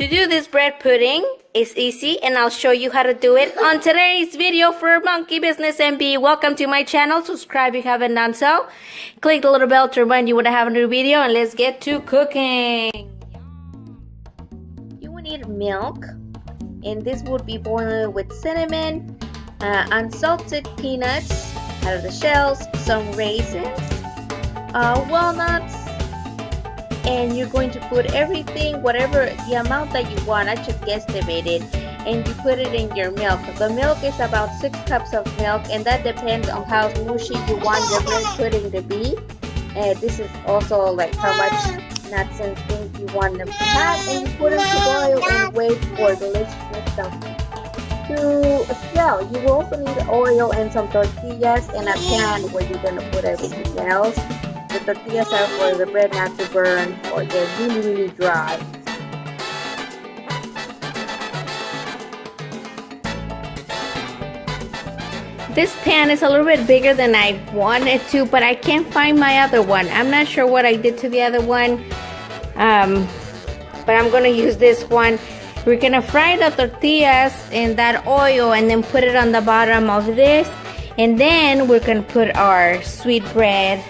To do this bread pudding is easy, and I'll show you how to do it on today's video for Monkey Business MB. Welcome to my channel. Subscribe if you haven't done so. Click the little bell to remind you when I have a new video, and let's get to cooking. You will need milk, and this would be boiled with cinnamon, unsalted peanuts out of the shells, some raisins, walnuts, and you're going to put everything, whatever the amount that you want. I just guesstimated, and you put it in your milk. The milk is about 6 cups of milk, and that depends on how mushy you want your bread pudding to be. This is also like how much nuts and things you want them to have, and you put them to boil and wait for deliciousness to swell. You will also need oil and some tortillas and a pan where you're going to put everything else. The tortillas are for the bread not to burn or get really dry. This pan is a little bit bigger than I wanted to, but I can't find my other one. I'm not sure what I did to the other one, but I'm gonna use this one. We're gonna fry the tortillas in that oil and then put it on the bottom of this, and then we're gonna put our sweet bread.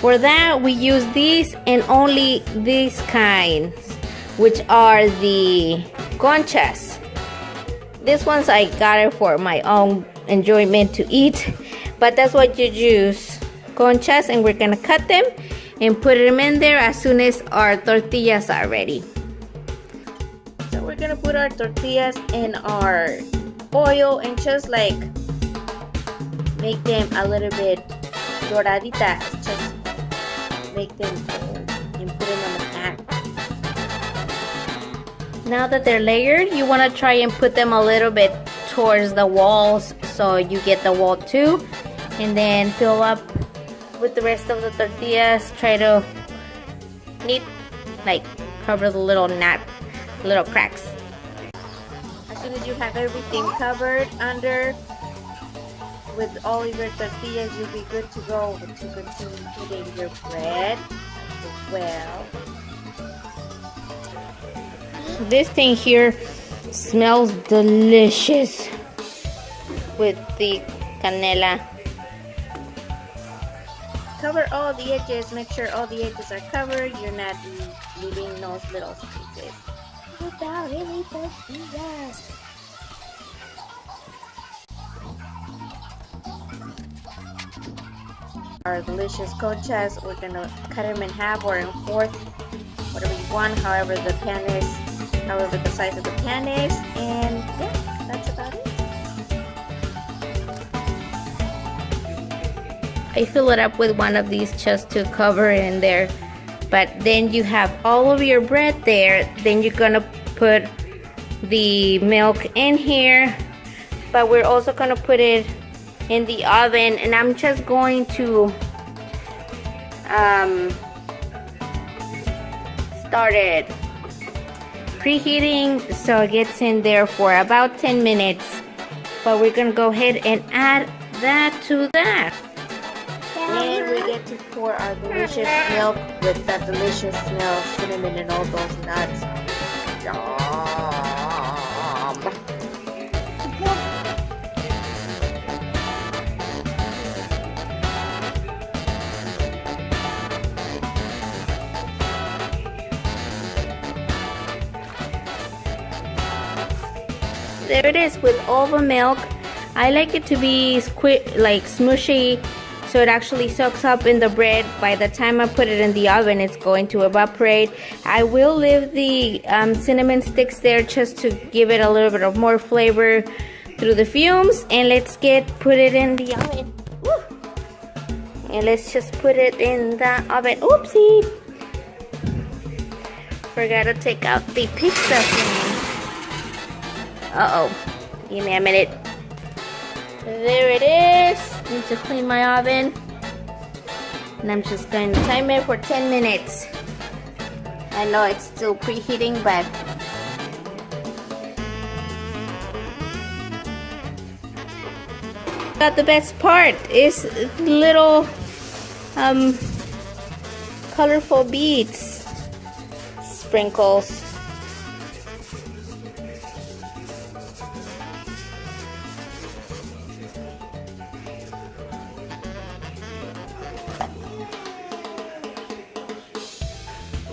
For that, we use these and only these kinds, which are the Conchas. This one's I got it for my own enjoyment to eat, but that's what you use, Conchas, and we're gonna cut them and put them in there as soon as our tortillas are ready. So we're gonna put our tortillas in our oil and just like make them a little bit doraditas. Just make them and put them on the pan. Now that they're layered, you want to try and put them a little bit towards the walls so you get the wall too, and then fill up with the rest of the tortillas. Try to cover the little cracks. As soon as you have everything covered under with all of your tortillas, you'll be good to go to continue putting your bread as well. This thing here smells delicious with the canela. Cover all the edges. Make sure all the edges are covered. You're not leaving those little pieces without any tortillas. Our delicious conchas, we're gonna cut them in half or in fourth, whatever you want, however the size of the pan is, and yeah, that's about it. I fill it up with one of these just to cover it in there, but then you have all of your bread there. Then you're gonna put the milk in here, but we're also gonna put it in the oven, and I'm just going to start it preheating so it gets in there for about 10 minutes. But we're gonna go ahead and add that to that, and we get to pour our delicious milk with that delicious smell of cinnamon and all those nuts. There it is with all the milk. I like it to be smushy, so it actually soaks up in the bread. By the time I put it in the oven, it's going to evaporate. I will leave the cinnamon sticks there just to give it a little bit of more flavor through the fumes. And let's put it in the oven. Woo! And let's just put it in the oven. Oopsie! Forgot to take out the pizza thing. Uh-oh, give me a minute. There it is. Need to clean my oven. And I'm just going to time it for 10 minutes. I know it's still preheating, but but the best part is little colorful beads, sprinkles.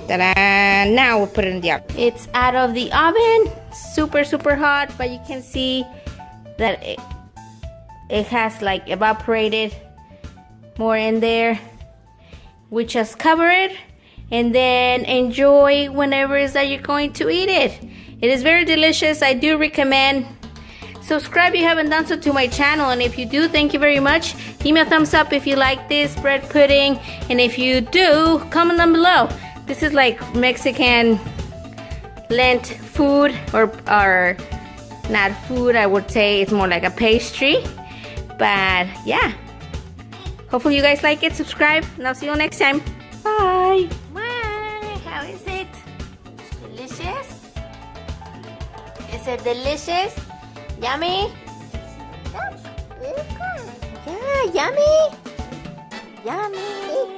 Ta-da! Now we'll put it in the oven. It's out of the oven, super, super hot, but you can see that it has like evaporated more in there. We just cover it and then enjoy whenever it is that you're going to eat it. It is very delicious. I do recommend. Subscribe if you haven't done so to my channel, and if you do, thank you very much. Give me a thumbs up if you like this bread pudding, and if you do, comment down below. This is like Mexican Lent food, or not food, I would say it's more like a pastry. But yeah, hopefully you guys like it. Subscribe, and I'll see you next time. Bye. Bye. How is it? Delicious? Is it delicious? Yummy? Yeah, yummy? Yummy.